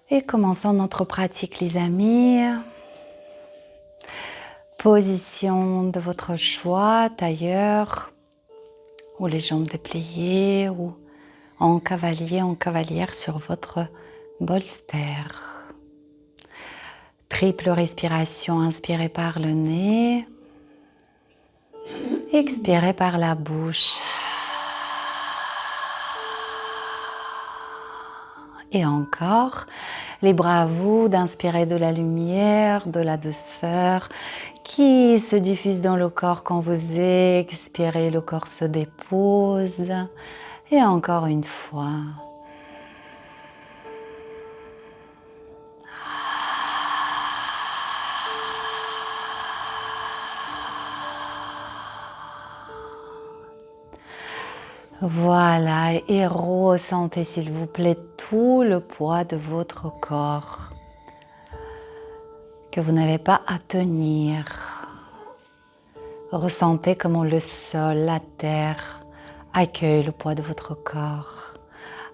Et commençons notre pratique, les amis. Position de votre choix, tailleur, ou les jambes dépliées, ou en cavalier, en cavalière sur votre bolster. Triple respiration, inspirez par le nez, expirez par la bouche. Et encore, libre à vous d'inspirer de la lumière, de la douceur qui se diffuse dans le corps quand vous expirez, le corps se dépose. Et encore une fois. Voilà, et ressentez s'il vous plaît tout le poids de votre corps que vous n'avez pas à tenir. Ressentez comment le sol, la terre accueille le poids de votre corps,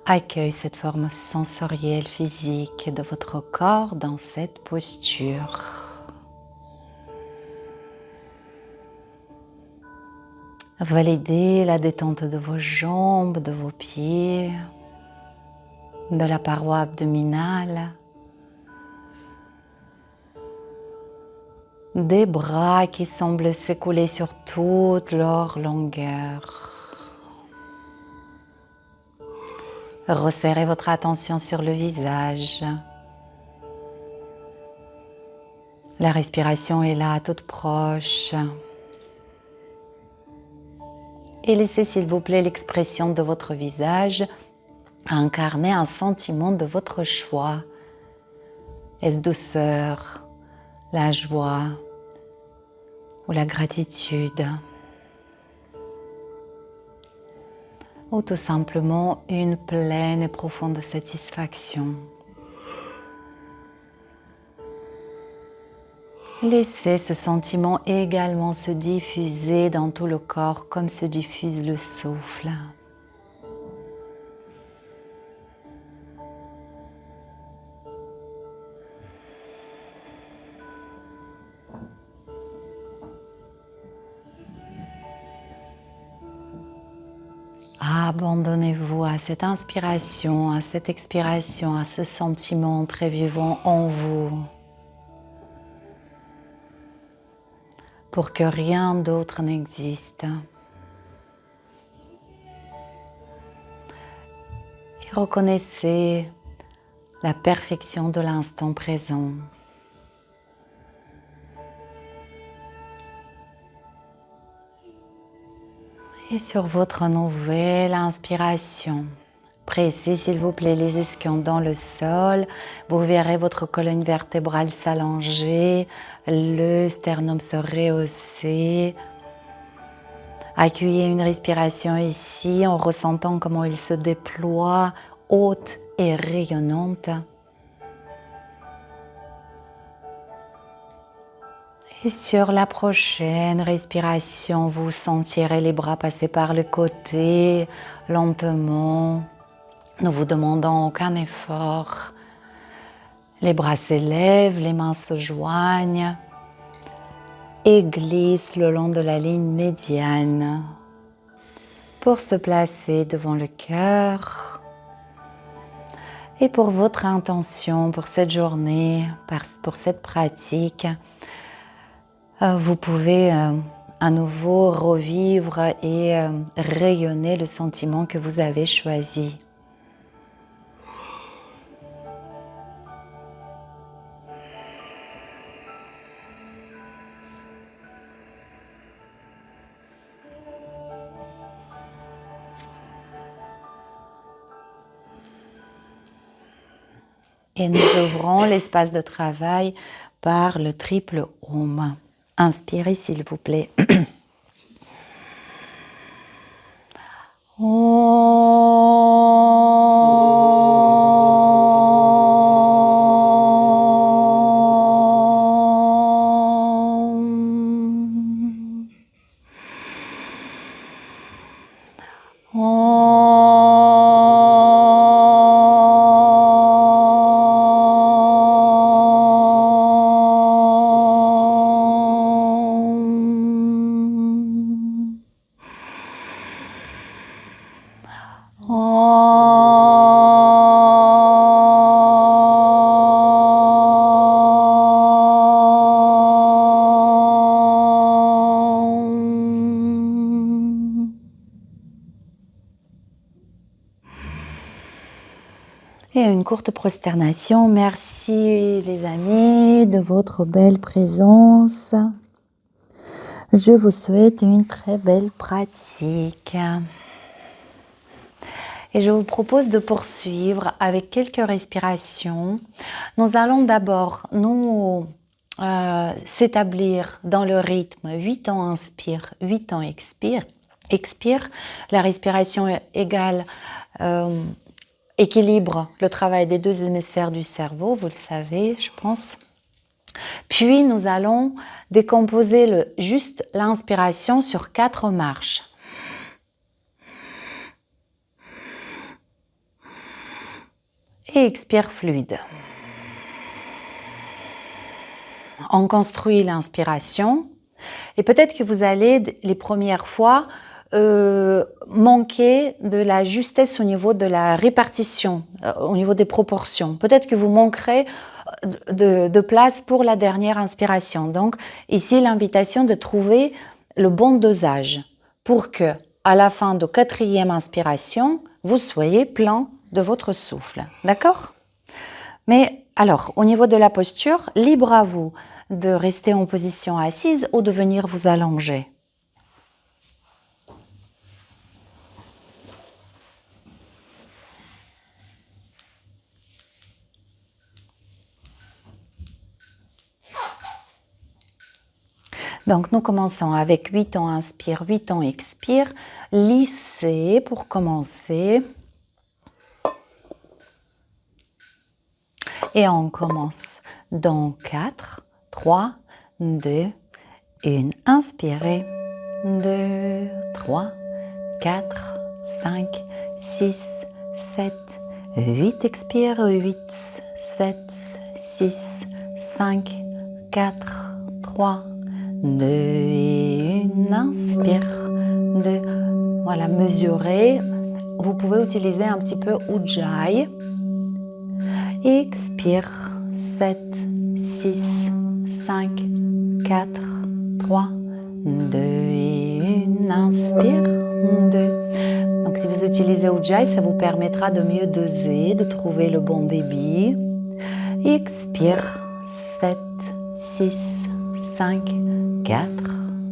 accueille cette forme sensorielle, physique de votre corps dans cette posture. Validez la détente de vos jambes, de vos pieds, de la paroi abdominale, des bras qui semblent s'écouler sur toute leur longueur. Resserrez votre attention sur le visage. La respiration est là, toute proche. Et laissez s'il vous plaît l'expression de votre visage incarner un sentiment de votre choix. Est-ce douceur, la joie ou la gratitude? Ou tout simplement une pleine et profonde satisfaction. Laissez ce sentiment également se diffuser dans tout le corps comme se diffuse le souffle. Abandonnez-vous à cette inspiration, à cette expiration, à ce sentiment très vivant en vous. Pour que rien d'autre n'existe. Et reconnaissez la perfection de l'instant présent. Et sur votre nouvelle inspiration, pressez s'il vous plaît les ischions dans le sol. Vous verrez votre colonne vertébrale s'allonger, le sternum se rehausser. Accueillez une respiration ici en ressentant comment il se déploie, haute et rayonnante. Et sur la prochaine respiration, vous sentirez les bras passer par le côté, lentement, ne vous demandant aucun effort. Les bras s'élèvent, les mains se joignent et glissent le long de la ligne médiane pour se placer devant le cœur. Et pour votre intention, pour cette journée, pour cette pratique, vous pouvez à nouveau revivre et rayonner le sentiment que vous avez choisi. Et nous ouvrons l'espace de travail par le triple Om. Inspirez s'il vous plaît. Om. Om. Et une courte prosternation. Merci les amis de votre belle présence. Je vous souhaite une très belle pratique. Et je vous propose de poursuivre avec quelques respirations. Nous allons d'abord nous s'établir dans le rythme 8 temps inspire, 8 temps expire. Expire, la respiration égale équilibre le travail des deux hémisphères du cerveau, vous le savez, je pense. Puis nous allons décomposer juste l'inspiration sur 4 marches. Et expire fluide. On construit l'inspiration et peut-être que vous allez les premières fois manquer de la justesse au niveau de la répartition, au niveau des proportions. Peut-être que vous manquerez de place pour la dernière inspiration. Donc ici l'invitation de trouver le bon dosage pour que à la fin de 4e inspiration, vous soyez plein de votre souffle. D'accord? Mais alors, au niveau de la posture, libre à vous de rester en position assise ou de venir vous allonger. Donc, nous commençons avec 8 temps inspire, 8 temps expire. Lissez pour commencer. Et on commence dans 4, 3, 2, 1. Inspirez. 2, 3, 4, 5, 6, 7, 8. Expire. 8, 7, 6, 5, 4, 3, 2 et 1. Inspire. 2. Voilà, mesurez. Vous pouvez utiliser un petit peu Ujjayi. Expire. 7, 6, 5, 4, 3, 2 et 1. Inspire. 2. Donc si vous utilisez Ujjayi, ça vous permettra de mieux doser, de trouver le bon débit. Expire. 7, 6, 5, 4,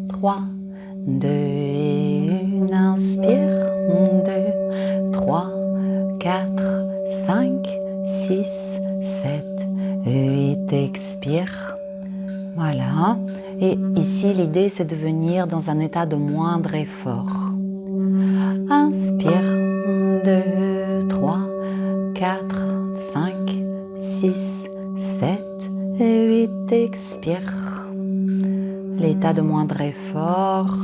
3, 2 et 1. Inspire. 2, 3, 4, 5, 6, 7, 8. Expire. Voilà. Et ici, l'idée, c'est de venir dans un état de moindre effort. Inspire. 2, 3, 4, 5, 6, 7, 8. Expire. L'état de moindre effort.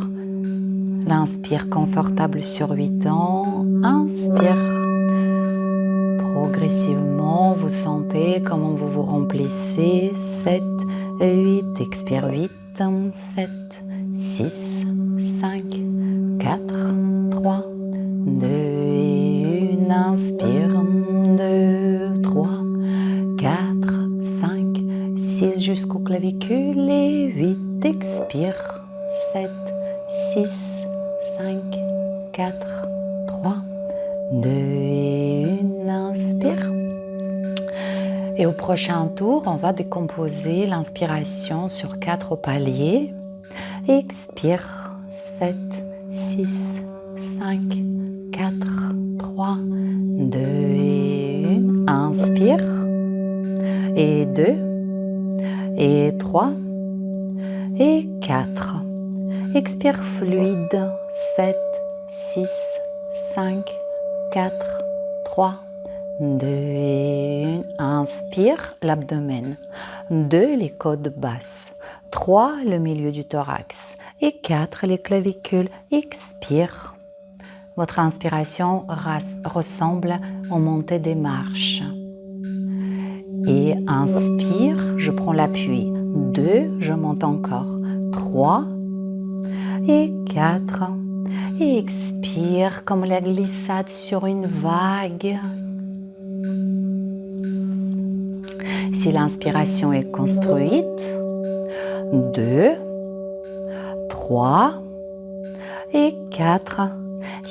L'inspire confortable sur 8 ans. Inspire. Progressivement, vous sentez comment vous vous remplissez. 7, 8. Expire 8. 7, 6, 5, 4, 3, 2 et 1. Inspire. 2, 3, 4, 5, 6 jusqu'aux clavicules et 8. Expire. 7, 6, 5, 4, 3, 2 et 1. Inspire. Et au prochain tour, on va décomposer l'inspiration sur 4 paliers. Expire. 7, 6, 5, 4, 3, 2 et 1. Inspire. Et 2. Et 3. Et 4. Expire fluide. 7, 6, 5, 4, 3, 2 et 1. Inspire l'abdomen. 2 les côtes basses. 3 le milieu du thorax. Et 4 les clavicules. Expire. Votre inspiration ressemble aux montées des marches. Et inspire, je prends l'appui. 2, je monte encore. 3 et 4. Et expire comme la glissade sur une vague. Si l'inspiration est construite, 2, 3 et 4.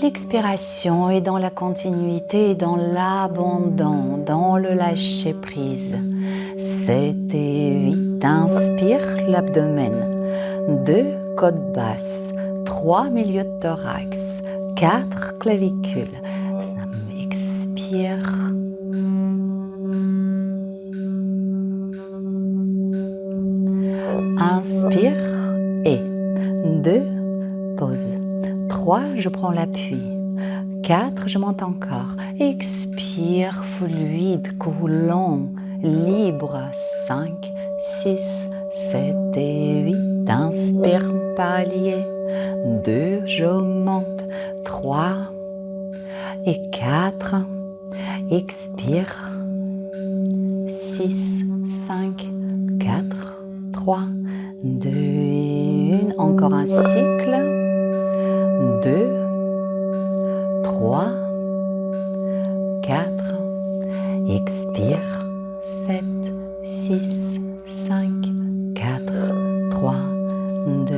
L'expiration est dans la continuité, dans l'abandon, dans le lâcher-prise. 7 et 8, inspire l'abdomen. 2, côte basse. 3, milieu de thorax. 4, clavicule. Expire. Inspire et 2, pause. 3, je prends l'appui. 4, je monte encore. Expire, fluide, coulant, libre. 5, 6, 7 et 8. Inspire, palier. 2, je monte. 3 et 4. Expire. 6, 5, 4, 3, 2 et 1. Encore un cycle. 2, 3, 4, expire, 7, 6, 5, 4, 3, 2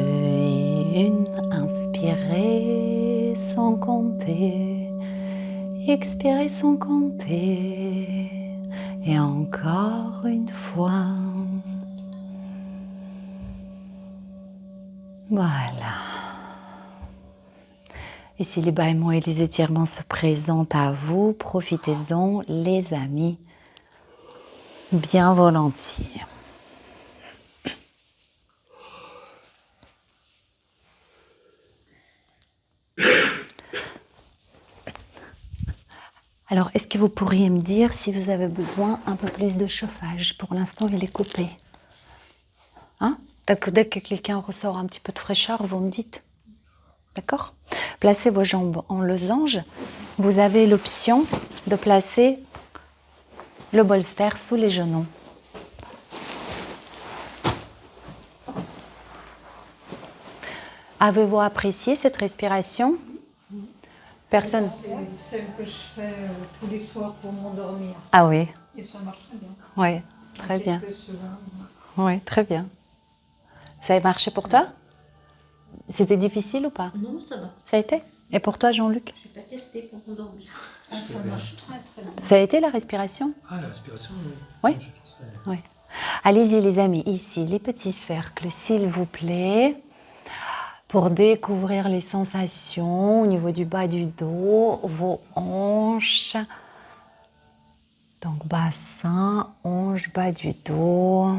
et 1. Inspirez sans compter, expirez sans compter. Et encore une fois. Voilà. Et si les bâillements et les étirements se présentent à vous, profitez-en, les amis, bien volontiers. Alors, est-ce que vous pourriez me dire si vous avez besoin un peu plus de chauffage? Pour l'instant, il est coupé. Hein? Dès que quelqu'un ressort un petit peu de fraîcheur, vous me dites. D'accord? Placez vos jambes en losange. Vous avez l'option de placer le bolster sous les genoux. Avez-vous apprécié cette respiration? Personne? C'est celle que je fais tous les soirs pour m'endormir. Ah oui? Et ça marche très bien. Oui, très bien. Quelques secondes. Oui, très bien. Ça a marché pour toi? C'était difficile ou pas? Non, ça va. Ça a été? Et pour toi, Jean-Luc? Je n'ai pas testé pour m'endormir. Ah, ça marche très très bien. Ça a été la respiration? Ah, la respiration, oui. Oui. Je pensais... Oui. Allez-y les amis, ici, les petits cercles, s'il vous plaît, pour découvrir les sensations au niveau du bas du dos, vos hanches. Donc bassin, hanche, bas du dos.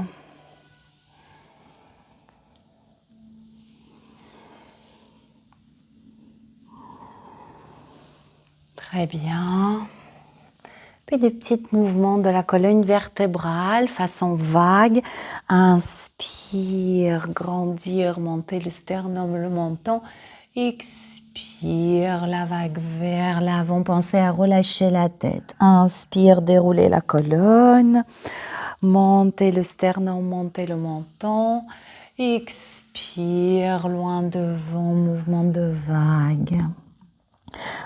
Très bien. Puis des petits mouvements de la colonne vertébrale, façon vague. Inspire, grandir, monter le sternum, le menton. Expire, la vague vers l'avant. Pensez à relâcher la tête. Inspire, dérouler la colonne. Montez le sternum, montez le menton. Expire, loin devant, mouvement de vague.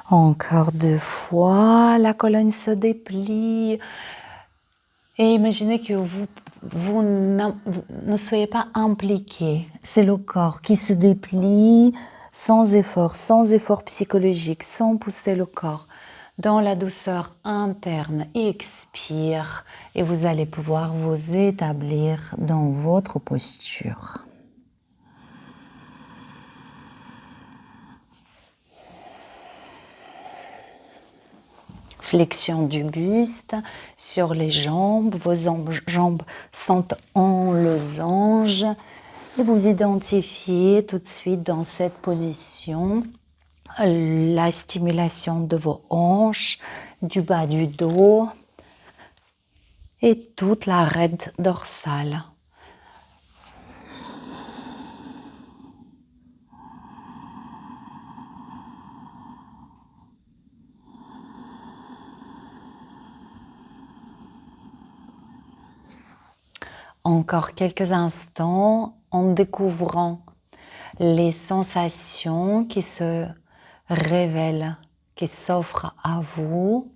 Encore 2 fois, la colonne se déplie. Et imaginez que vous ne soyez pas impliqué. C'est le corps qui se déplie sans effort psychologique, sans pousser le corps. Dans la douceur interne, expire et vous allez pouvoir vous établir dans votre posture. Flexion du buste sur les jambes, vos jambes sont en losange et vous identifiez tout de suite dans cette position la stimulation de vos hanches, du bas du dos et toute l'arête dorsale. Encore quelques instants en découvrant les sensations qui se révèlent, qui s'offrent à vous.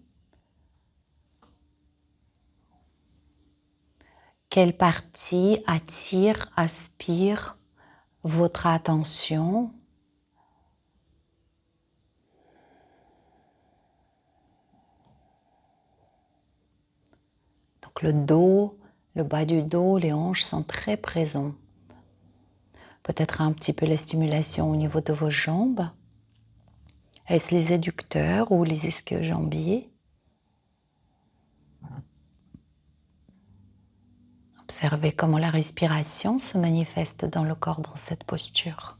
Quelle partie attire, aspire votre attention? Donc le dos, le bas du dos, les hanches sont très présents. Peut-être un petit peu la stimulation au niveau de vos jambes. Est-ce les adducteurs ou les ischio-jambiers? Observez comment la respiration se manifeste dans le corps dans cette posture.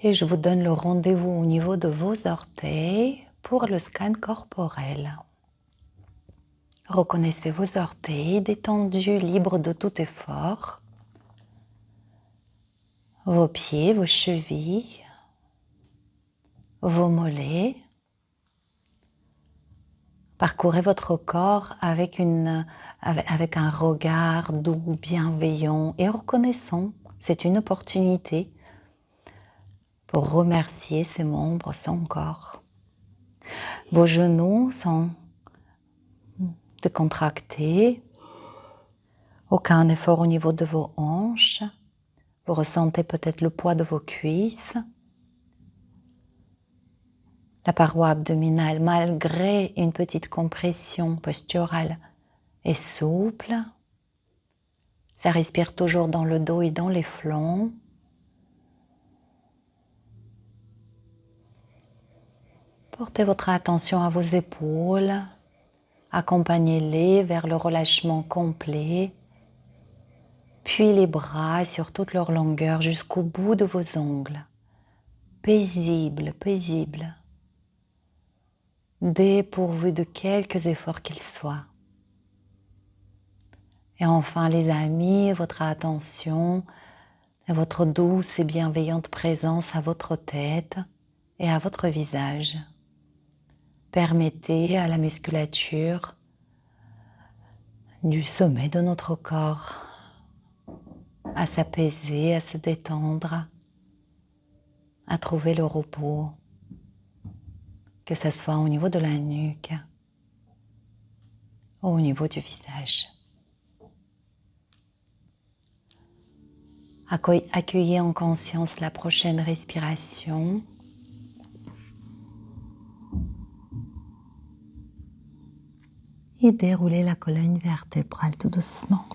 Et je vous donne le rendez-vous au niveau de vos orteils pour le scan corporel. Reconnaissez vos orteils détendus, libres de tout effort. Vos pieds, vos chevilles, vos mollets. Parcourez votre corps avec un regard doux, bienveillant et reconnaissant. C'est une opportunité pour remercier ses membres, son corps. Vos genoux sont décontractés. Aucun effort au niveau de vos hanches. Vous ressentez peut-être le poids de vos cuisses. La paroi abdominale, malgré une petite compression posturale, est souple. Ça respire toujours dans le dos et dans les flancs. Portez votre attention à vos épaules. Accompagnez-les vers le relâchement complet. Puis les bras sur toute leur longueur jusqu'au bout de vos ongles. Paisible, paisible. Dépourvu de quelques efforts qu'ils soient. Et enfin les amis, votre attention et votre douce et bienveillante présence à votre tête et à votre visage. Permettez à la musculature du sommet de notre corps à s'apaiser, à se détendre, à trouver le repos, que ce soit au niveau de la nuque ou au niveau du visage. Accueillez en conscience la prochaine respiration. Et déroulez la colonne vertébrale tout doucement.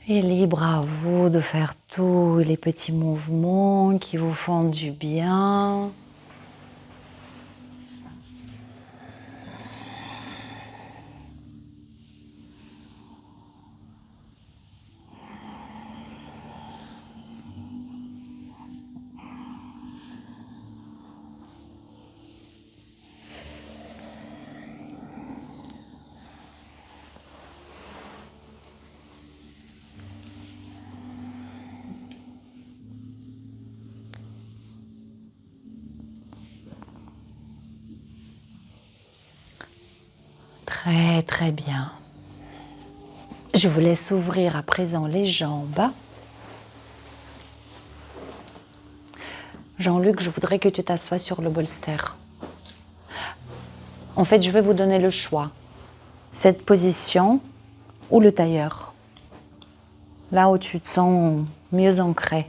Et libre à vous de faire tous les petits mouvements qui vous font du bien. Très très bien. Je vous laisse ouvrir à présent les jambes. Jean-Luc, je voudrais que tu t'assoies sur le bolster. En fait, je vais vous donner le choix. Cette position ou le tailleur. Là où tu te sens mieux ancré.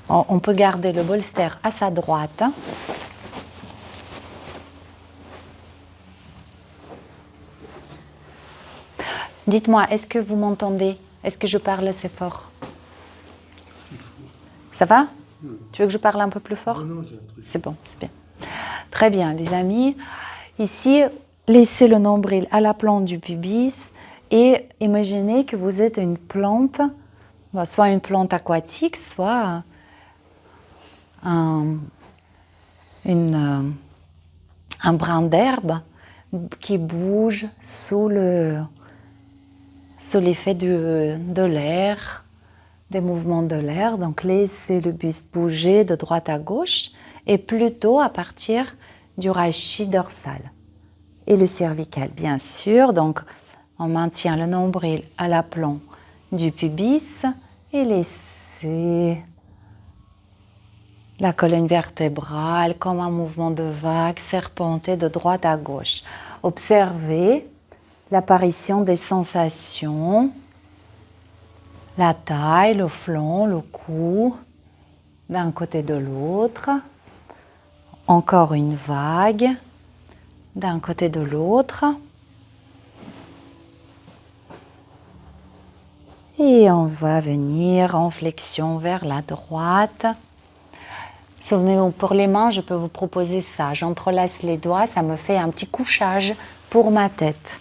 On peut garder le bolster à sa droite. Dites-moi, est-ce que vous m'entendez? Est-ce que je parle assez fort? Ça va? Tu veux que je parle un peu plus fort? Non, j'ai un truc. C'est bon, c'est bien. Très bien, les amis. Ici, laissez le nombril à la plante du pubis et imaginez que vous êtes une plante, soit une plante aquatique, soit un brin d'herbe qui bouge sous l'effet de l'air, des mouvements de l'air. Donc laissez le buste bouger de droite à gauche et plutôt à partir du rachis dorsal. Et le cervical, bien sûr. Donc on maintient le nombril à l'aplomb du pubis et laissez la colonne vertébrale comme un mouvement de vague serpenté de droite à gauche. Observez l'apparition des sensations, la taille, le flanc, le cou, d'un côté de l'autre. Encore une vague, d'un côté de l'autre. Et on va venir en flexion vers la droite. Souvenez-vous, pour les mains, je peux vous proposer ça. J'entrelace les doigts, ça me fait un petit couchage pour ma tête.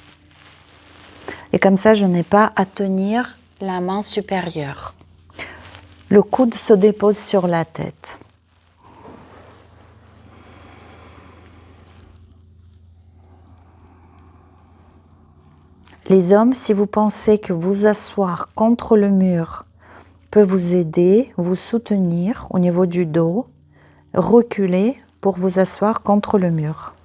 Et comme ça, je n'ai pas à tenir la main supérieure. Le coude se dépose sur la tête. Les hommes, si vous pensez que vous asseoir contre le mur peut vous aider, vous soutenir au niveau du dos, reculez pour vous asseoir contre le mur.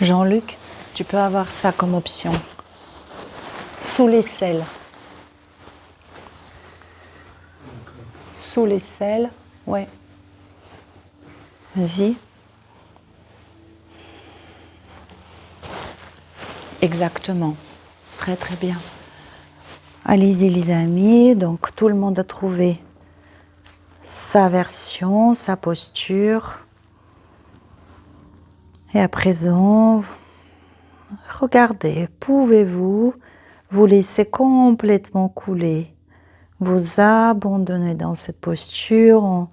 Jean-Luc, tu peux avoir ça comme option. Sous l'aisselle. Sous l'aisselle, ouais. Vas-y. Exactement. Très très bien. Allez-y les amis, donc tout le monde a trouvé sa version, sa posture. Et à présent, regardez, pouvez-vous vous laisser complètement couler, vous abandonner dans cette posture en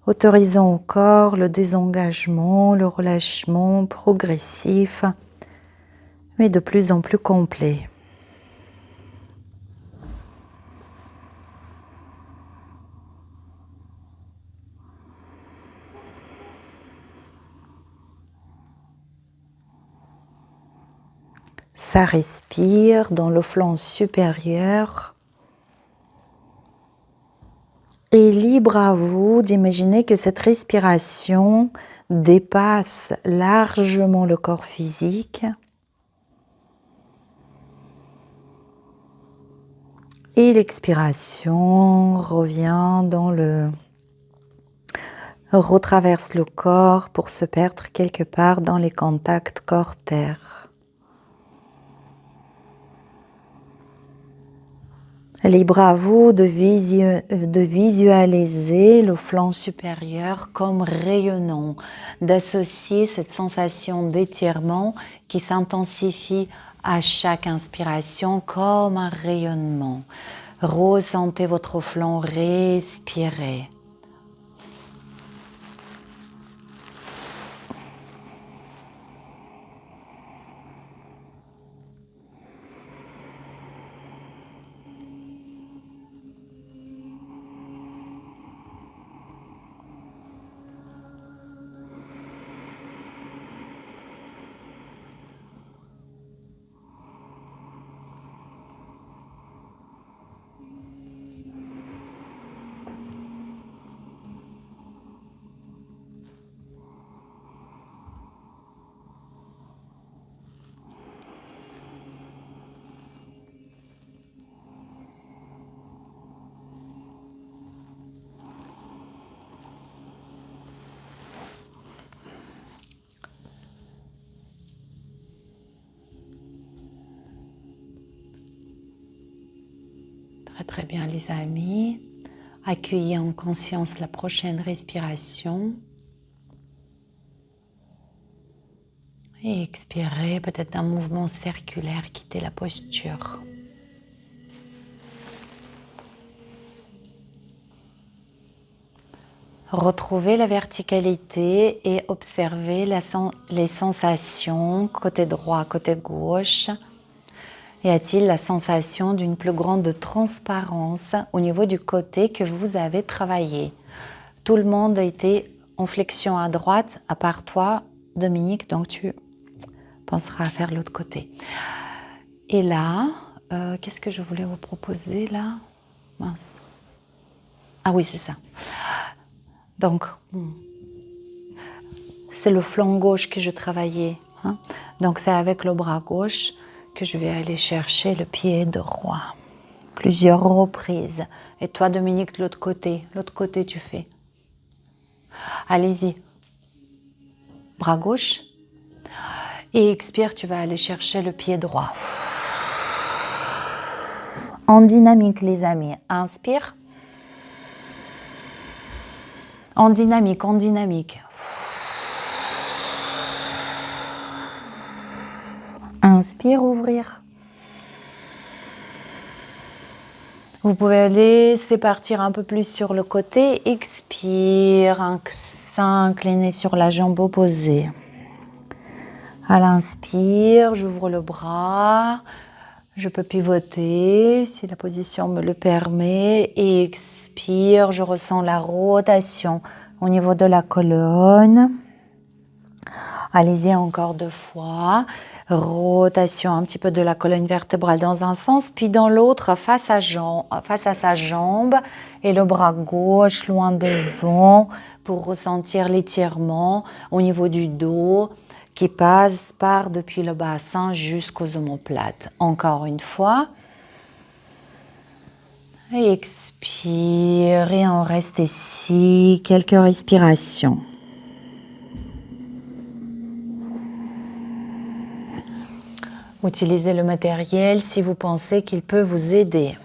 autorisant au corps le désengagement, le relâchement progressif, mais de plus en plus complet. Ça respire dans le flanc supérieur. Et libre à vous d'imaginer que cette respiration dépasse largement le corps physique. Et l'expiration revient dans retraverse le corps pour se perdre quelque part dans les contacts corps-terre. Libre à vous de visualiser le flanc supérieur comme rayonnant, d'associer cette sensation d'étirement qui s'intensifie à chaque inspiration comme un rayonnement. Ressentez votre flanc respirer. Très très bien les amis. Accueillez en conscience la prochaine respiration. Et expirez, peut-être un mouvement circulaire, quittez la posture. Retrouvez la verticalité et observez les sensations côté droit, côté gauche. Y a-t-il la sensation d'une plus grande transparence au niveau du côté que vous avez travaillé? Tout le monde a été en flexion à droite, à part toi, Dominique, donc tu penseras à faire l'autre côté. Et là, qu'est-ce que je voulais vous proposer là? Mince. Ah oui, c'est ça. Donc, c'est le flanc gauche que je travaillais. Hein. Donc, c'est avec le bras gauche que je vais aller chercher le pied droit. Plusieurs reprises. Et toi, Dominique, de l'autre côté. L'autre côté, tu fais. Allez-y. Bras gauche. Et expire, tu vas aller chercher le pied droit. En dynamique, les amis. Inspire. En dynamique, en dynamique. Inspire, ouvrir. Vous pouvez laisser partir un peu plus sur le côté. Expire, s'incliner sur la jambe opposée. À l'inspire, j'ouvre le bras. Je peux pivoter si la position me le permet. Et expire, je ressens la rotation au niveau de la colonne. Allez-y encore 2 fois. Rotation un petit peu de la colonne vertébrale dans un sens, puis dans l'autre face à sa jambe et le bras gauche loin devant pour ressentir l'étirement au niveau du dos qui part depuis le bassin jusqu'aux omoplates. Encore une fois. Et expire et on reste ici quelques respirations. Utilisez le matériel si vous pensez qu'il peut vous aider.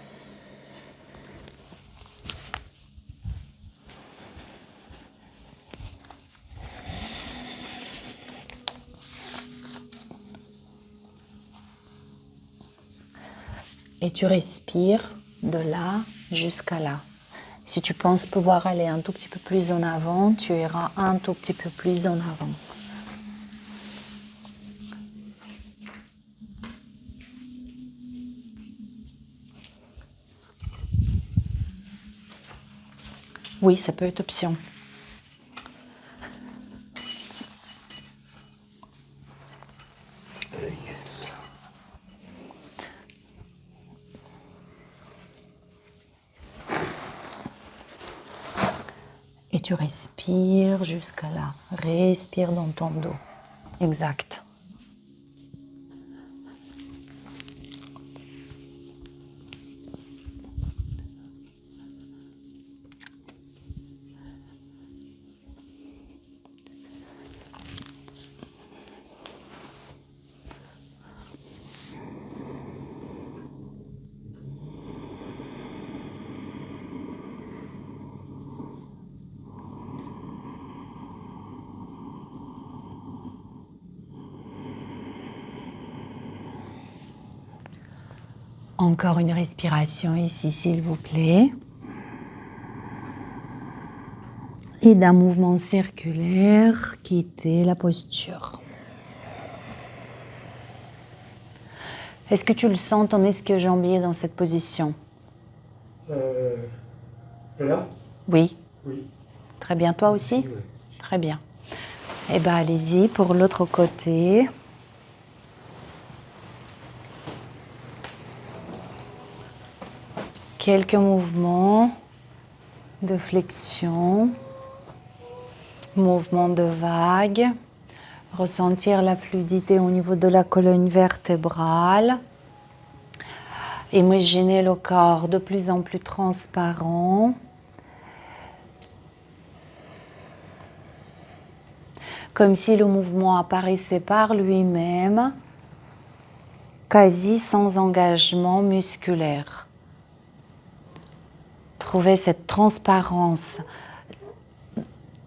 Et tu respires de là jusqu'à là. Si tu penses pouvoir aller un tout petit peu plus en avant, tu iras un tout petit peu plus en avant. Oui, ça peut être option. Et tu respires jusqu'à là. Respire dans ton dos. Exact. Encore une respiration ici, s'il vous plaît. Et d'un mouvement circulaire, quittez la posture. Est-ce que tu le sens, ton ischio-jambier dans cette position? Là? Oui. Oui. Très bien, toi aussi? Oui. Très bien. Eh bien, allez-y pour l'autre côté. Quelques mouvements de flexion, mouvement de vague, ressentir la fluidité au niveau de la colonne vertébrale, imaginer le corps de plus en plus transparent, comme si le mouvement apparaissait par lui-même, quasi sans engagement musculaire. Trouvez cette transparence,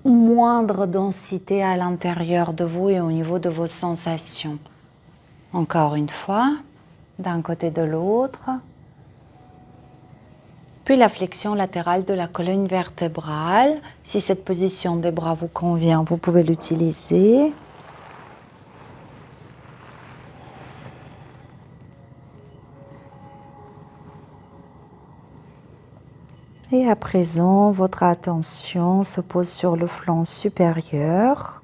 moindre densité à l'intérieur de vous et au niveau de vos sensations. Encore une fois, d'un côté de l'autre. Puis la flexion latérale de la colonne vertébrale. Si cette position des bras vous convient, vous pouvez l'utiliser. Et à présent, votre attention se pose sur le flanc supérieur.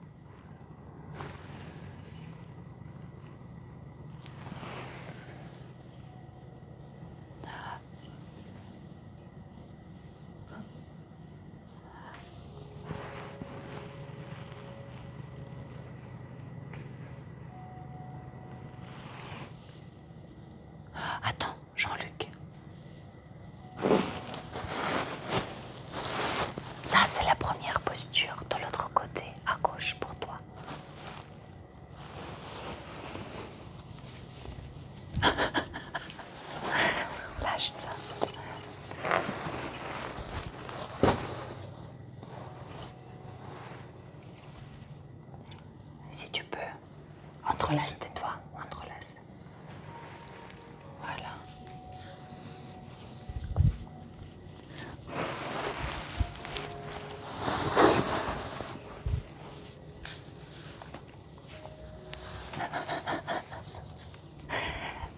Ça, c'est la première posture. De l'autre côté, à gauche pour toi. Lâche ça. Si tu peux, entrelace tes doigts. Entrelace. Voilà.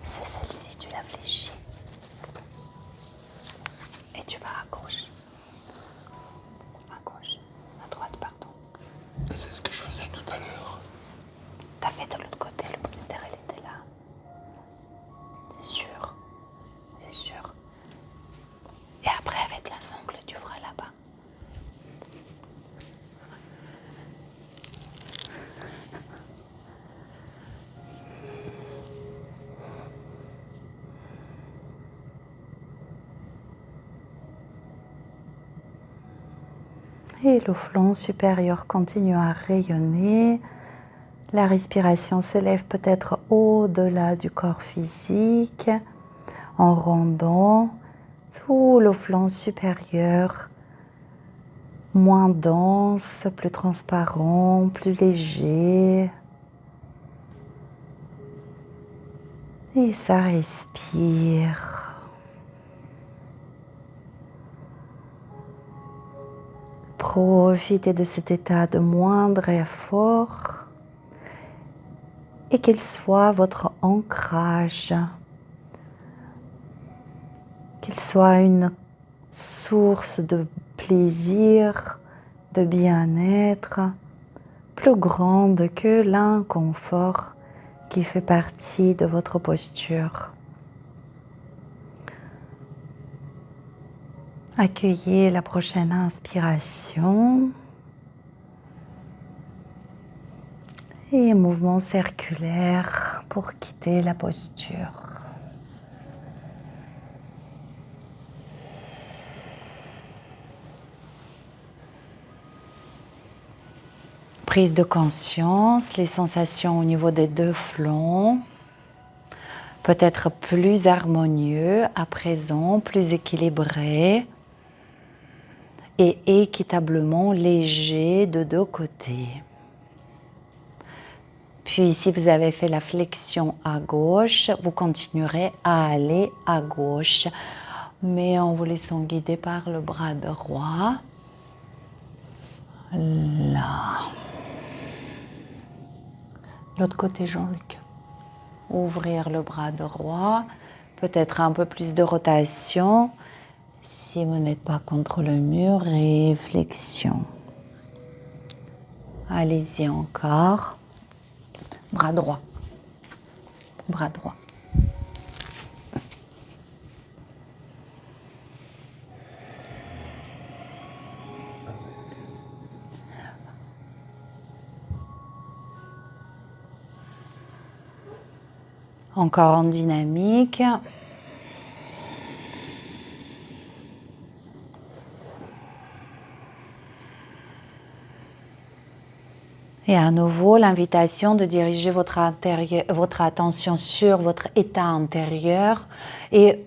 C'est celle-ci, tu la fléchis. Et tu vas à gauche. À gauche. À droite, pardon. C'est ce que je faisais tout à l'heure. T'as fait de l'autre côté, le poster, elle était là. C'est sûr. C'est sûr. Et après, avec la sangle, tu feras là-bas. Et le flanc supérieur continue à rayonner. La respiration s'élève peut-être au-delà du corps physique en rendant tout le flanc supérieur moins dense, plus transparent, plus léger. Et ça respire. Profitez de cet état de moindre effort et qu'il soit votre ancrage, qu'il soit une source de plaisir, de bien-être plus grande que l'inconfort qui fait partie de votre posture. Accueillez la prochaine inspiration et mouvement circulaire pour quitter la posture. Prise de conscience, les sensations au niveau des deux flancs, peut-être plus harmonieux à présent, plus équilibré et équitablement léger de deux côtés. Puis si vous avez fait la flexion à gauche, vous continuerez à aller à gauche, mais en vous laissant guider par le bras droit. Là. L'autre côté, Jean-Luc. Ouvrir le bras droit, peut-être un peu plus de rotation. Si vous n'êtes pas contre le mur, réflexion. Allez-y encore. Bras droit. Bras droit. Encore en dynamique. Et à nouveau, l'invitation de diriger votre attention sur votre état intérieur et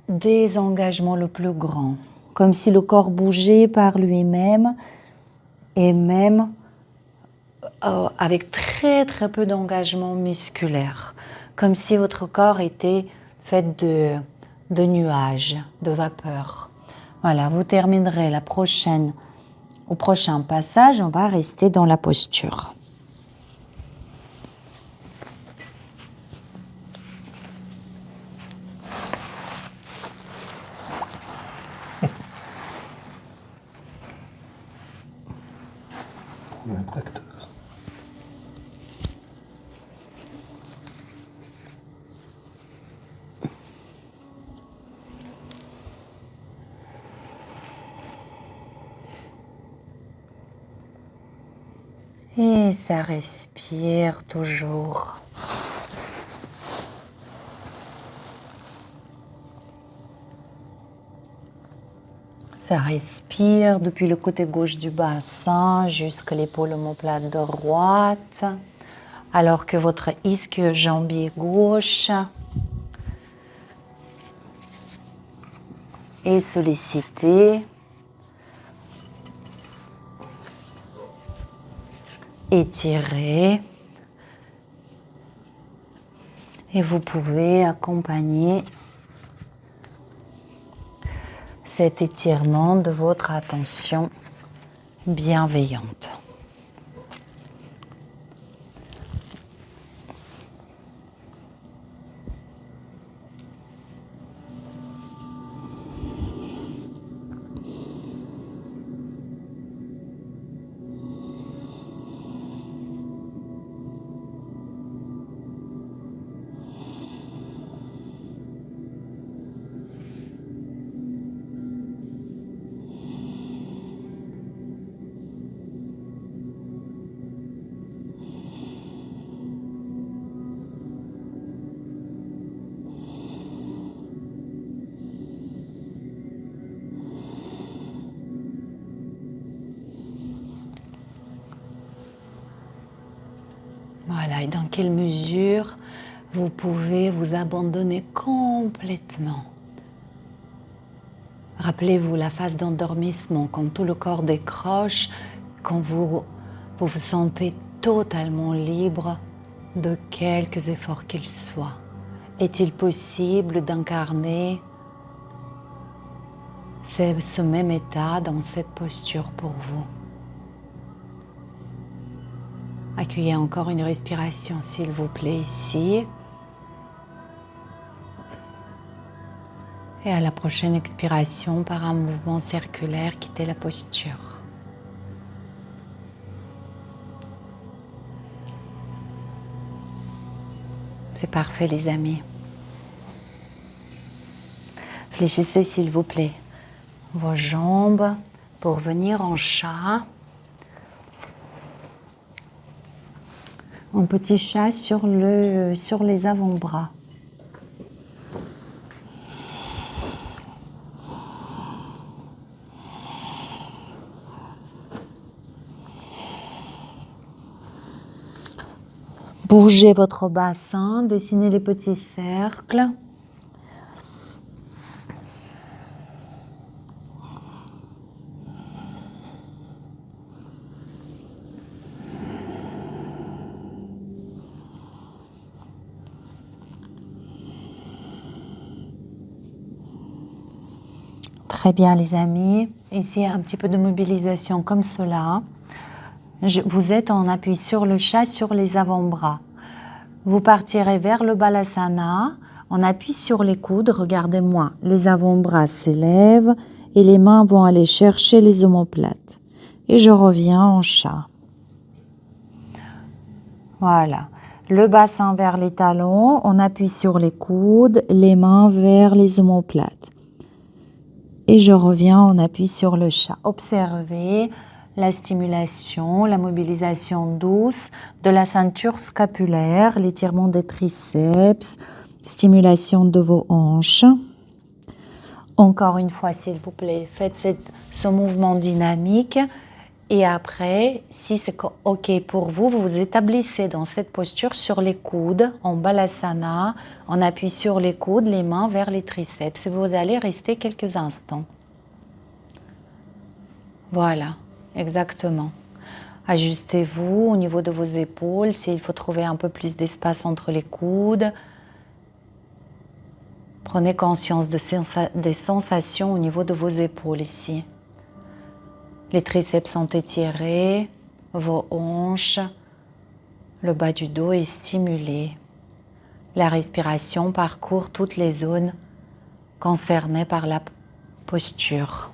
des engagements le plus grand. Comme si le corps bougeait par lui-même et même avec très très peu d'engagement musculaire. Comme si votre corps était fait de nuages, de vapeur. Voilà, vous terminerez au prochain passage, on va rester dans la posture. Un tracteur. Et ça respire toujours. Ça respire depuis le côté gauche du bassin jusqu'à l'épaule omoplate droite, alors que votre ischio-jambier gauche est sollicité. Étiré. Et vous pouvez accompagner cet étirement de votre attention bienveillante. Voilà, et dans quelle mesure vous pouvez vous abandonner complètement. Rappelez-vous la phase d'endormissement, quand tout le corps décroche, quand vous vous sentez totalement libre de quelques efforts qu'ils soient. Est-il possible d'incarner ce même état dans cette posture pour vous? Accueillez encore une respiration, s'il vous plaît, ici. Et à la prochaine expiration, par un mouvement circulaire, quittez la posture. C'est parfait, les amis. Fléchissez, s'il vous plaît, vos jambes pour venir en chat. En petit chat sur les avant-bras. Bougez votre bassin, dessinez les petits cercles. Très bien, les amis. Ici, un petit peu de mobilisation comme cela. Vous êtes en appui sur le chat, sur les avant-bras. Vous partirez vers le balasana. On appuie sur les coudes. Regardez-moi. Les avant-bras s'élèvent et les mains vont aller chercher les omoplates. Et je reviens en chat. Voilà. Le bassin vers les talons. On appuie sur les coudes. Les mains vers les omoplates. Et je reviens, on appuie sur le chat. Observez la stimulation, la mobilisation douce de la ceinture scapulaire, l'étirement des triceps, stimulation de vos hanches. Encore une fois, s'il vous plaît, faites ce mouvement dynamique. Et après, si c'est OK pour vous, vous vous établissez dans cette posture sur les coudes, en balasana. On appuie sur les coudes, les mains vers les triceps. Et vous allez rester quelques instants. Voilà, exactement. Ajustez-vous au niveau de vos épaules, s'il faut trouver un peu plus d'espace entre les coudes. Prenez conscience des sensations au niveau de vos épaules ici. Les triceps sont étirés, vos hanches, le bas du dos est stimulé. La respiration parcourt toutes les zones concernées par la posture.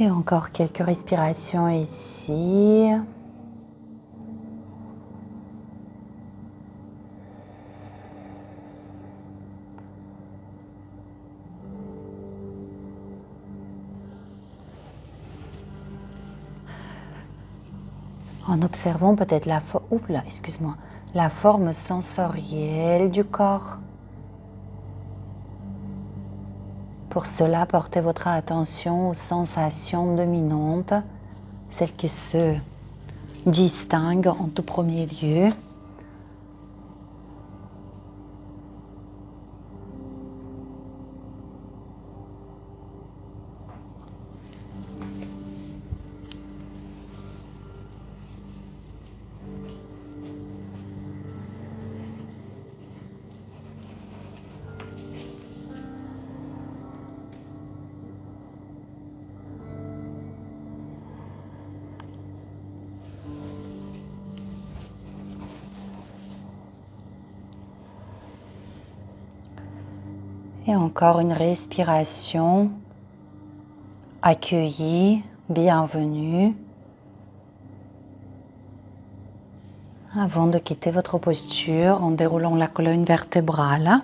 Et encore quelques respirations ici. En observant peut-être la forme sensorielle du corps. Pour cela, portez votre attention aux sensations dominantes, celles qui se distinguent en tout premier lieu. Et encore une respiration accueillie, bienvenue. Avant de quitter votre posture en déroulant la colonne vertébrale.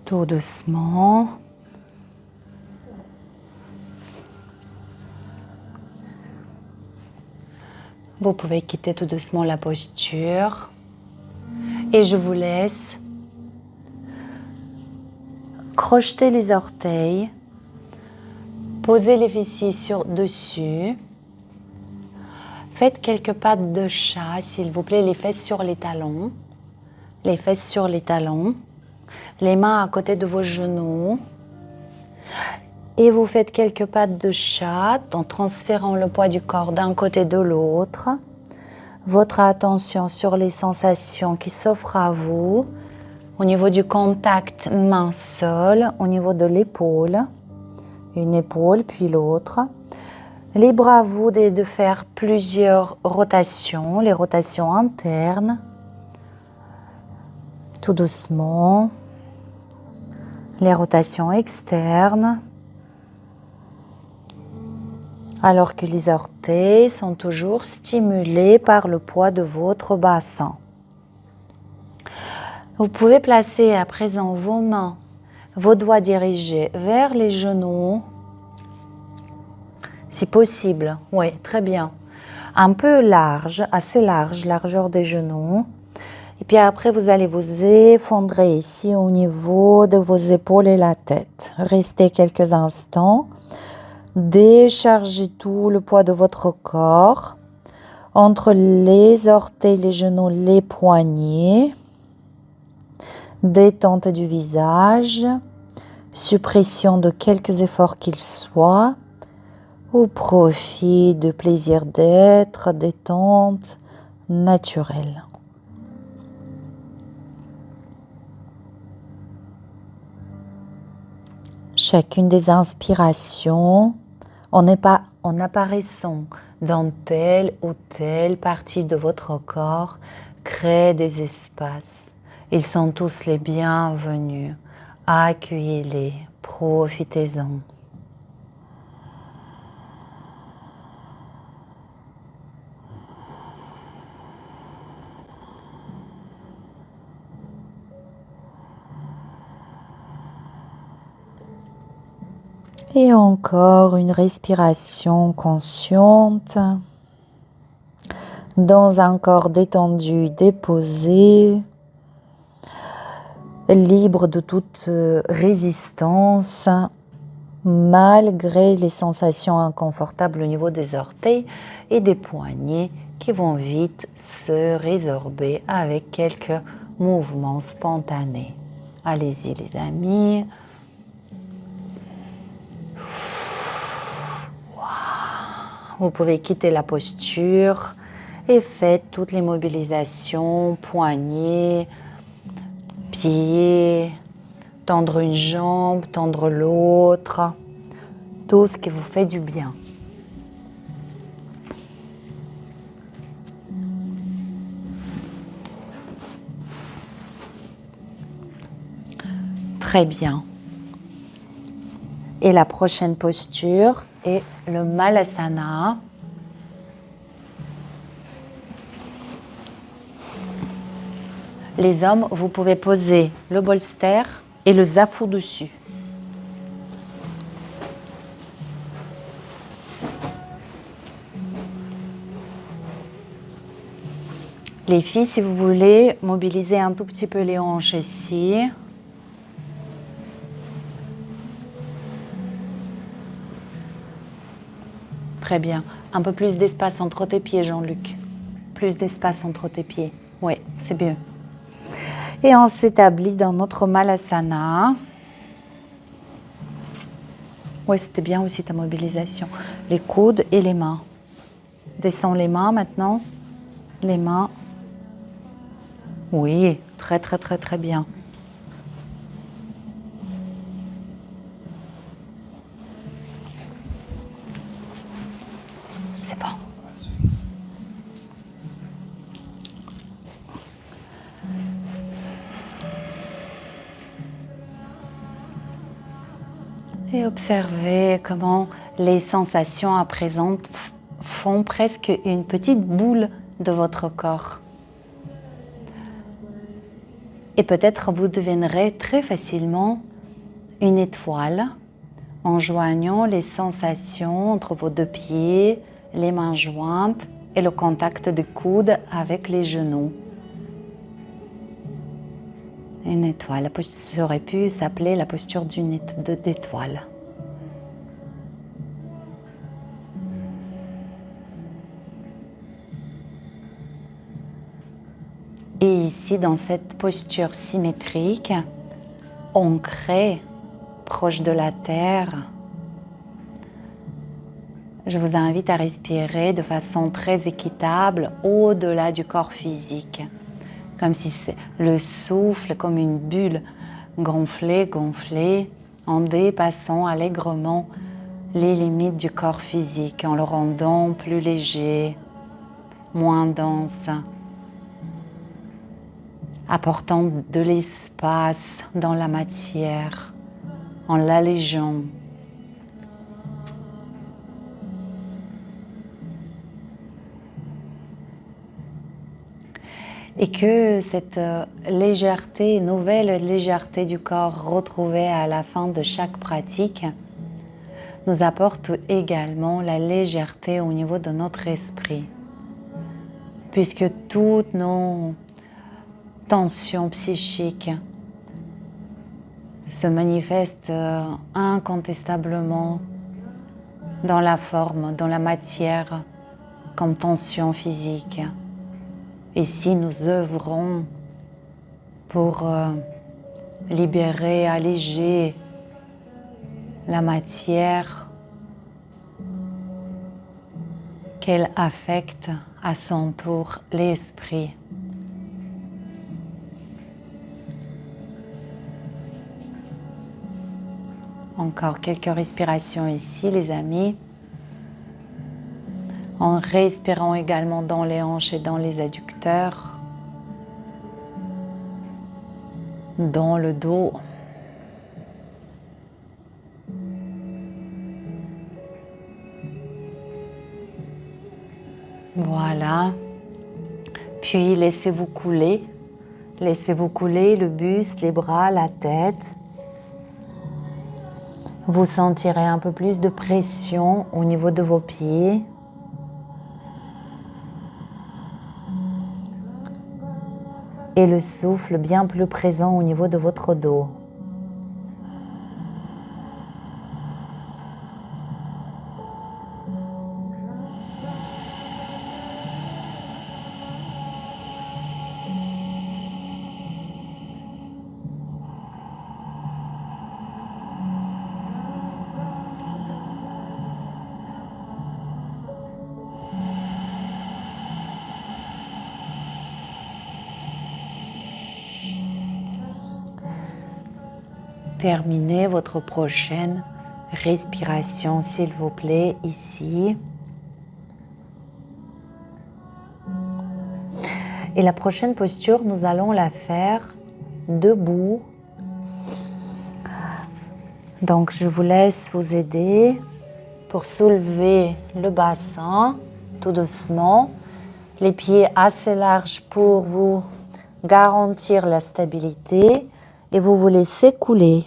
Tout doucement. Vous pouvez quitter tout doucement la posture et je vous laisse crocheter les orteils, poser les fessiers dessus, faites quelques pattes de chat s'il vous plaît, les fesses sur les talons, les mains à côté de vos genoux. Et vous faites quelques pattes de chat en transférant le poids du corps d'un côté de l'autre. Votre attention sur les sensations qui s'offrent à vous au niveau du contact main-sol, au niveau de l'épaule. Une épaule puis l'autre. Libre à vous de faire plusieurs rotations, les rotations internes. Tout doucement. Les rotations externes. Alors que les orteils sont toujours stimulés par le poids de votre bassin. Vous pouvez placer à présent vos mains, vos doigts dirigés vers les genoux, si possible. Oui, très bien. Un peu large, assez large, largeur des genoux. Et puis après, vous allez vous effondrer ici au niveau de vos épaules et la tête. Restez quelques instants. Déchargez tout le poids de votre corps entre les orteils, les genoux, les poignets. Détente du visage, suppression de quelques efforts qu'ils soient, au profit de plaisir d'être, détente naturelle. Chacune des inspirations, en apparaissant dans telle ou telle partie de votre corps, crée des espaces. Ils sont tous les bienvenus. Accueillez-les, profitez-en. Et encore une respiration consciente dans un corps détendu, déposé, libre de toute résistance, malgré les sensations inconfortables au niveau des orteils et des poignets qui vont vite se résorber avec quelques mouvements spontanés. Allez-y les amis. Vous pouvez quitter la posture et faites toutes les mobilisations, poignets, pieds, tendre une jambe, tendre l'autre, tout ce qui vous fait du bien. Très bien. Et la prochaine posture est le Malasana. Les hommes, vous pouvez poser le bolster et le zafu dessus. Les filles, si vous voulez, mobiliser un tout petit peu les hanches ici. Très bien. Un peu plus d'espace entre tes pieds, Jean-Luc. Plus d'espace entre tes pieds. Oui, c'est mieux. Et on s'établit dans notre Malasana. Oui, c'était bien aussi ta mobilisation. Les coudes et les mains. Descends les mains maintenant. Les mains. Oui, très, très, très, très bien. C'est bon. Et observez comment les sensations à présent font presque une petite boule de votre corps. Et peut-être vous deviendrez très facilement une étoile en joignant les sensations entre vos deux pieds, les mains jointes et le contact des coudes avec les genoux. Une étoile, ça aurait pu s'appeler la posture d'étoile. Et ici, dans cette posture symétrique, ancrée, proche de la terre, je vous invite à respirer de façon très équitable au-delà du corps physique. Comme si le souffle, comme une bulle gonflée, en dépassant allègrement les limites du corps physique, en le rendant plus léger, moins dense, apportant de l'espace dans la matière, en l'allégeant. Et que cette légèreté, nouvelle légèreté du corps retrouvée à la fin de chaque pratique nous apporte également la légèreté au niveau de notre esprit. Puisque toutes nos tensions psychiques se manifestent incontestablement dans la forme, dans la matière, comme tension physique. Et si nous œuvrons pour libérer, alléger la matière, qu'elle affecte à son tour l'esprit. Encore quelques respirations ici, les amis. En respirant également dans les hanches et dans les adducteurs, dans le dos. Voilà. Puis laissez-vous couler. Laissez-vous couler le buste, les bras, la tête. Vous sentirez un peu plus de pression au niveau de vos pieds. Et le souffle bien plus présent au niveau de votre dos. Terminez votre prochaine respiration, s'il vous plaît, ici. Et la prochaine posture, nous allons la faire debout, Donc, je vous laisse vous aider pour soulever le bassin tout doucement. Les pieds assez larges pour vous garantir la stabilité et vous vous laissez couler.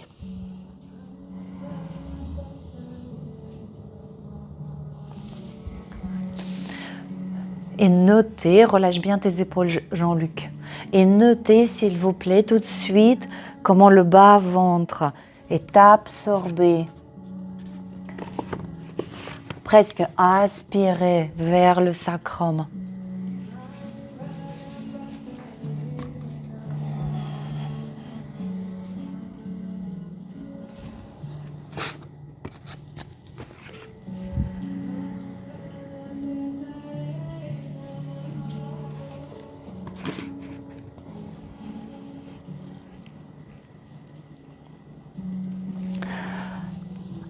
Et notez, relâche bien tes épaules Jean-Luc, et notez s'il vous plaît tout de suite comment le bas-ventre est absorbé, presque aspiré vers le sacrum.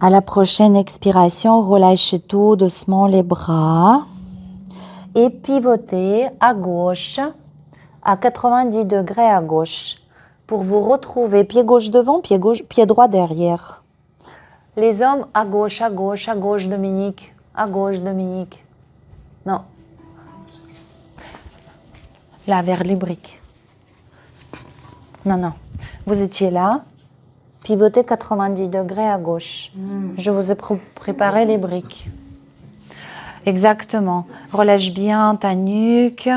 À la prochaine expiration, relâchez tout doucement les bras et pivotez à gauche, à 90 degrés à gauche, pour vous retrouver pied gauche devant, pied droit derrière. Les hommes à gauche, Dominique, à gauche, Dominique. Non. Là, vers les briques. Non, non. Vous étiez là. Pivotez 90 degrés à gauche. Je vous ai préparé les briques. Exactement. Relâche bien ta nuque.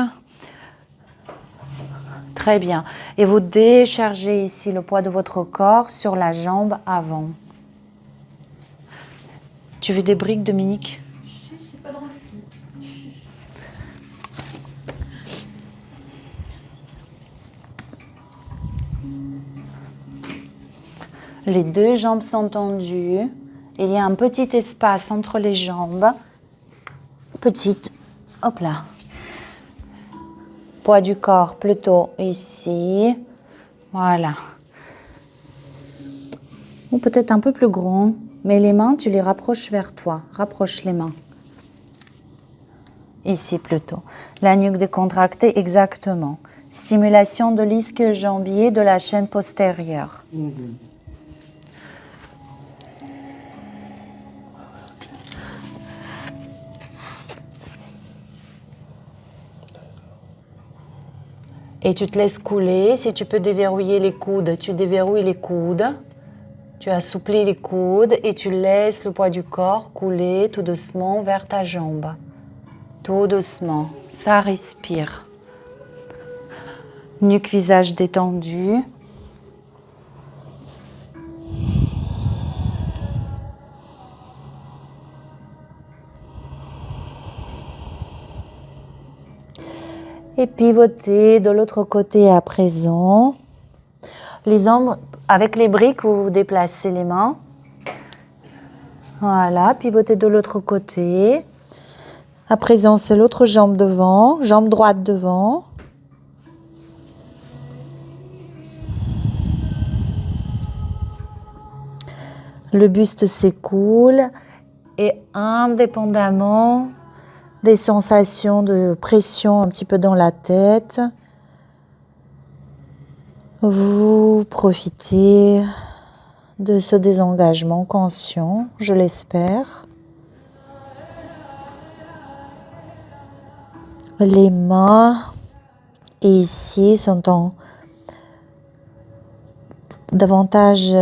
Très bien. Et vous déchargez ici le poids de votre corps sur la jambe avant. Tu veux des briques, Dominique? C'est pas drôle. Les deux jambes sont tendues. Il y a un petit espace entre les jambes. Petite. Hop là. Poids du corps plutôt ici. Voilà. Ou peut-être un peu plus grand. Mais les mains, tu les rapproches vers toi. Rapproche les mains. Ici plutôt. La nuque décontractée, exactement. Stimulation de l'ischio-jambier de la chaîne postérieure. Et tu te laisses couler. Si tu peux déverrouiller les coudes, tu déverrouilles les coudes. Tu assouplis les coudes et tu laisses le poids du corps couler tout doucement vers ta jambe. Tout doucement. Ça respire. Nuque, visage détendu. Et pivotez de l'autre côté à présent. Les ombres, avec les briques, vous vous déplacez les mains. Voilà, pivotez de l'autre côté. À présent, c'est l'autre jambe devant, jambe droite devant. Le buste s'écoule et indépendamment des sensations de pression un petit peu dans la tête, vous profitez de ce désengagement conscient, je l'espère. Les mains ici sont davantage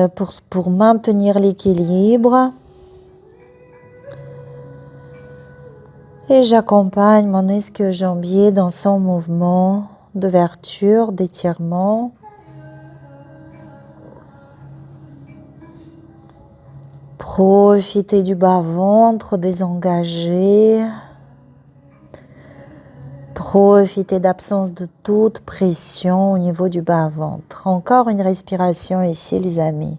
pour maintenir l'équilibre. Et j'accompagne mon ischio-jambier dans son mouvement d'ouverture, d'étirement. Profitez du bas-ventre désengagé. Profitez d'absence de toute pression au niveau du bas-ventre. Encore une respiration ici, les amis.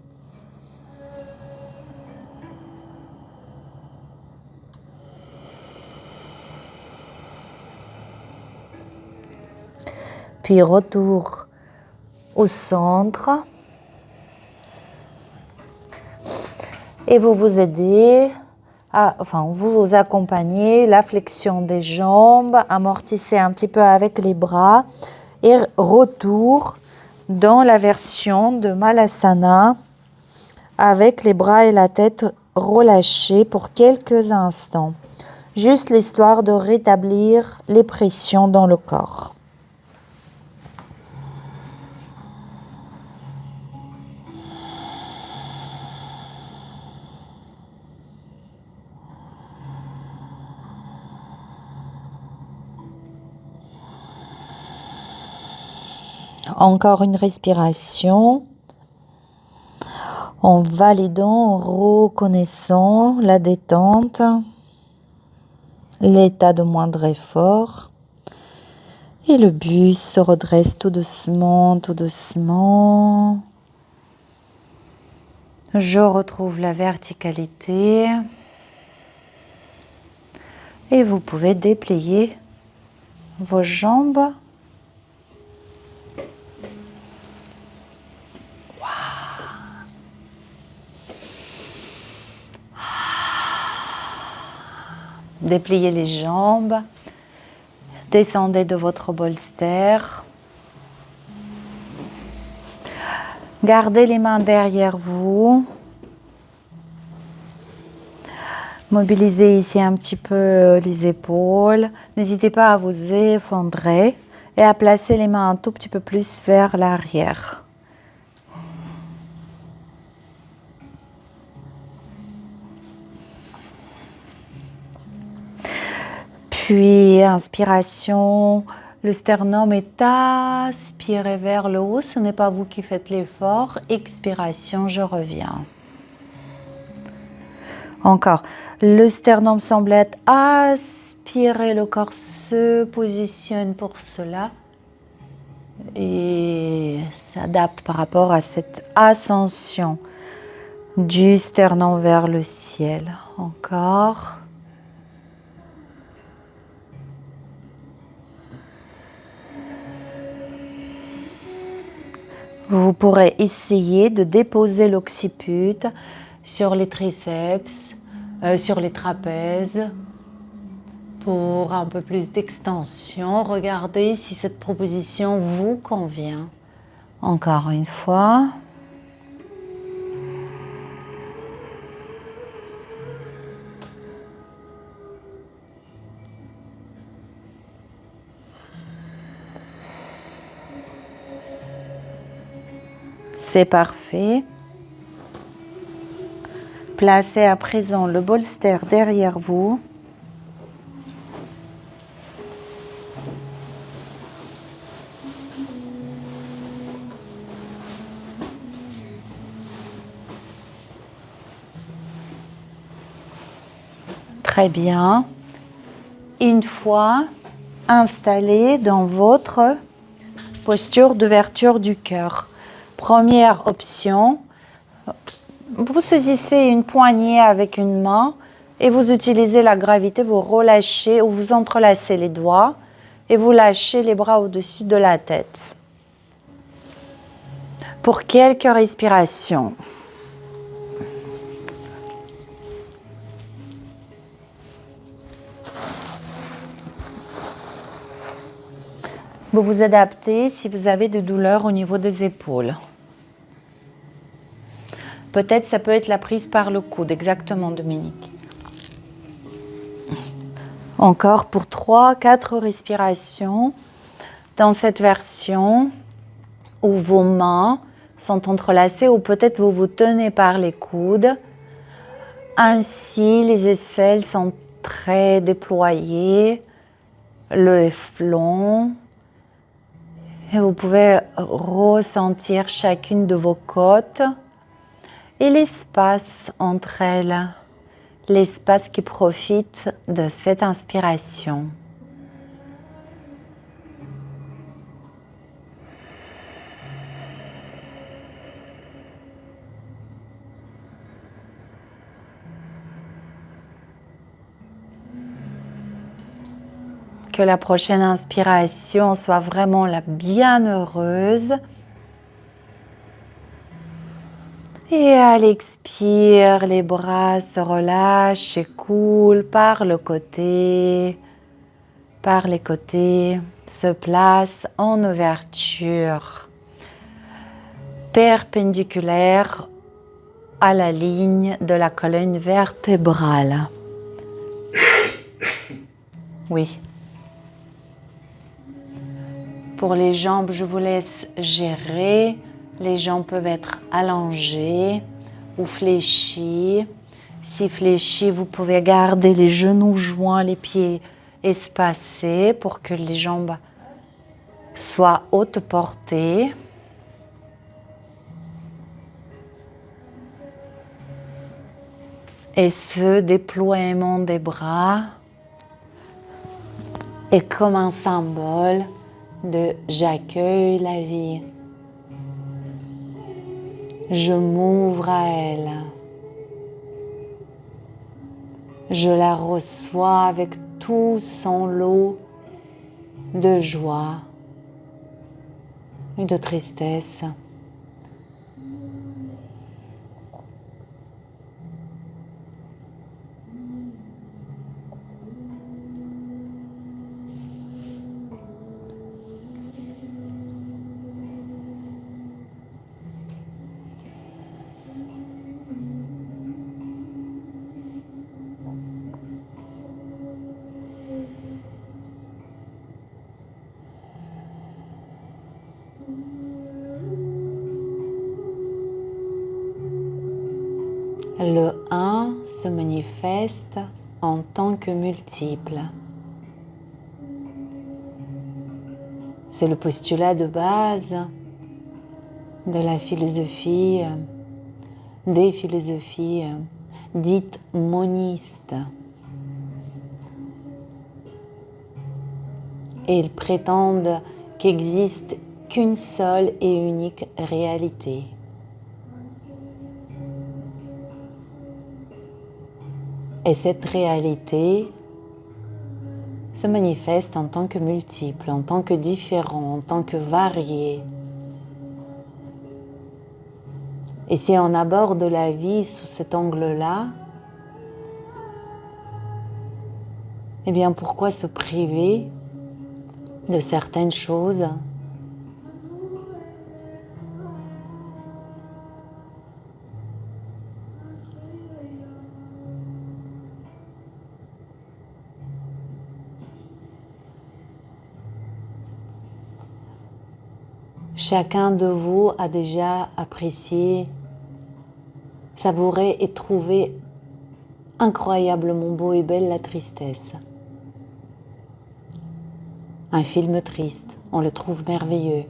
Puis retour au centre. Et vous vous aidez, vous accompagnez la flexion des jambes, amortissez un petit peu avec les bras et retour dans la version de Malasana avec les bras et la tête relâchés pour quelques instants. Juste l'histoire de rétablir les pressions dans le corps. Encore une respiration. En validant, en reconnaissant la détente, l'état de moindre effort. Et le buste se redresse tout doucement, tout doucement. Je retrouve la verticalité. Et vous pouvez déplier vos jambes. Dépliez les jambes, descendez de votre bolster. Gardez les mains derrière vous. Mobilisez ici un petit peu les épaules. N'hésitez pas à vous effondrer et à placer les mains un tout petit peu plus vers l'arrière. Puis, inspiration, le sternum est aspiré vers le haut, ce n'est pas vous qui faites l'effort. Expiration, je reviens. Encore, le sternum semble être aspiré, le corps se positionne pour cela et s'adapte par rapport à cette ascension du sternum vers le ciel. Encore. Vous pourrez essayer de déposer l'occiput sur les triceps, sur les trapèzes, pour un peu plus d'extension. Regardez si cette proposition vous convient. Encore une fois. C'est parfait. Placez à présent le bolster derrière vous. Très bien. Une fois installé dans votre posture d'ouverture du cœur. Première option, vous saisissez une poignée avec une main et vous utilisez la gravité, vous relâchez ou vous entrelacez les doigts et vous lâchez les bras au-dessus de la tête. Pour quelques respirations. Vous vous adaptez si vous avez des douleurs au niveau des épaules. Peut-être ça peut être la prise par le coude, exactement Dominique. Encore pour 3-4 respirations dans cette version où vos mains sont entrelacées ou peut-être vous vous tenez par les coudes. Ainsi, les aisselles sont très déployées, le flanc. Et vous pouvez ressentir chacune de vos côtes et l'espace entre elles, l'espace qui profite de cette inspiration. Que la prochaine inspiration soit vraiment la bienheureuse. Et à l'expire, les bras se relâchent et coulent par le côté, par les côtés, se placent en ouverture perpendiculaire à la ligne de la colonne vertébrale. Oui. Pour les jambes, je vous laisse gérer. Les jambes peuvent être allongées ou fléchies. Si fléchies, vous pouvez garder les genoux joints, les pieds espacés pour que les jambes soient haute portée. Et ce déploiement des bras est comme un symbole de j'accueille la vie. Je m'ouvre à elle. Je la reçois avec tout son lot de joie et de tristesse. Le 1 se manifeste en tant que multiple. C'est le postulat de base de la philosophie, des philosophies dites monistes. Et ils prétendent qu'existe qu'une seule et unique réalité. Et cette réalité se manifeste en tant que multiple, en tant que différent, en tant que varié. Et si on aborde la vie sous cet angle-là, eh bien pourquoi se priver de certaines choses ? Chacun de vous a déjà apprécié, savouré et trouvé incroyablement beau et belle la tristesse. Un film triste, on le trouve merveilleux.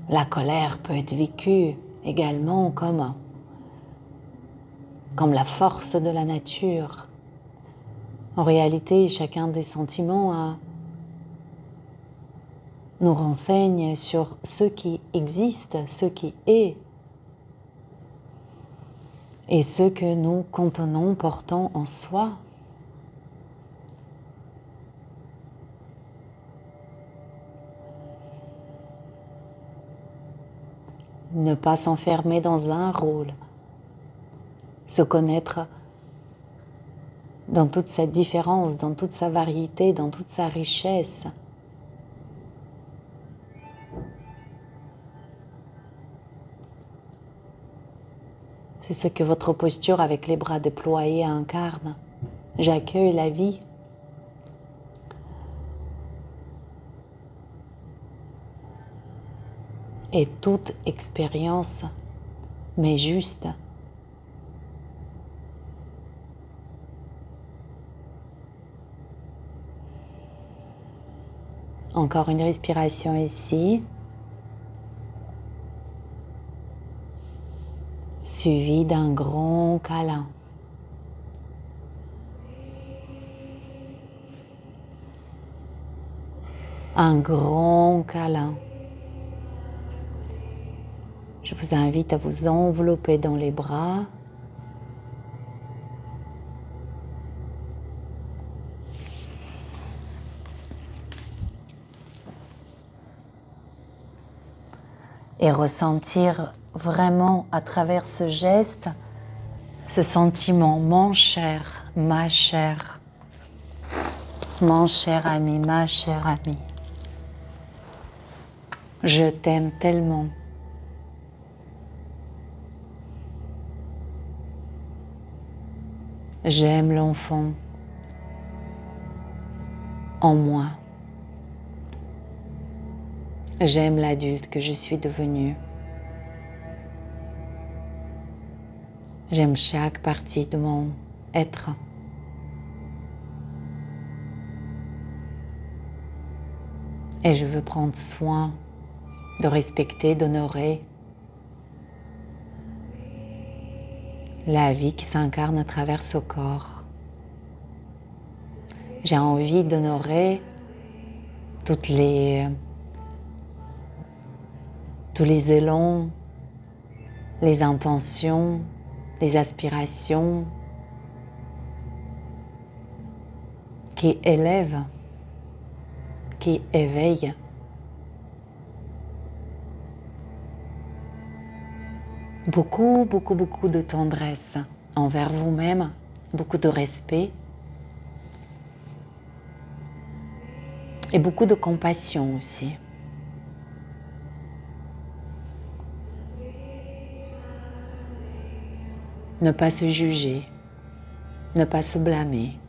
La colère peut être vécue également comme la force de la nature. En réalité, chacun des sentiments nous renseigne sur ce qui existe, ce qui est, et ce que nous contenons, portons en soi. Ne pas s'enfermer dans un rôle, se connaître dans toute sa différence, dans toute sa variété, dans toute sa richesse. C'est ce que votre posture avec les bras déployés incarne. J'accueille la vie. Et toute expérience m'est juste. Encore une respiration ici, suivi d'un grand câlin. Un grand câlin. Je vous invite à vous envelopper dans les bras. Et ressentir vraiment à travers ce geste, ce sentiment, mon cher, ma chère, mon cher ami, ma chère amie. Je t'aime tellement. J'aime l'enfant en moi. J'aime l'adulte que je suis devenue. J'aime chaque partie de mon être. Et je veux prendre soin de respecter, d'honorer la vie qui s'incarne à travers ce corps. J'ai envie d'honorer tous les élans, les intentions, les aspirations qui élèvent, qui éveillent. Beaucoup de tendresse envers vous-même, beaucoup de respect et beaucoup de compassion aussi. Ne pas se juger, ne pas se blâmer.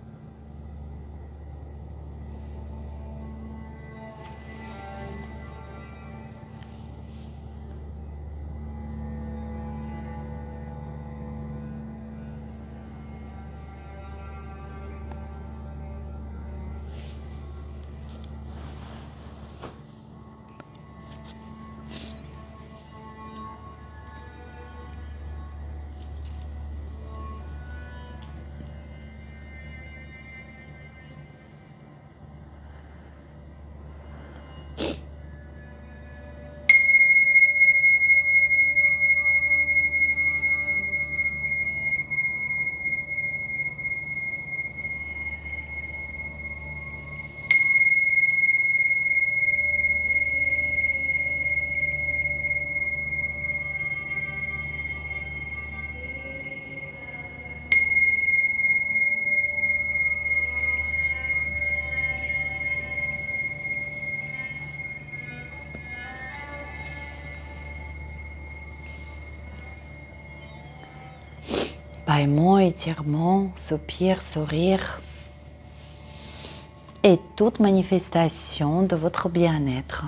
Bâillement, étirement, soupir, sourire et toute manifestation de votre bien-être.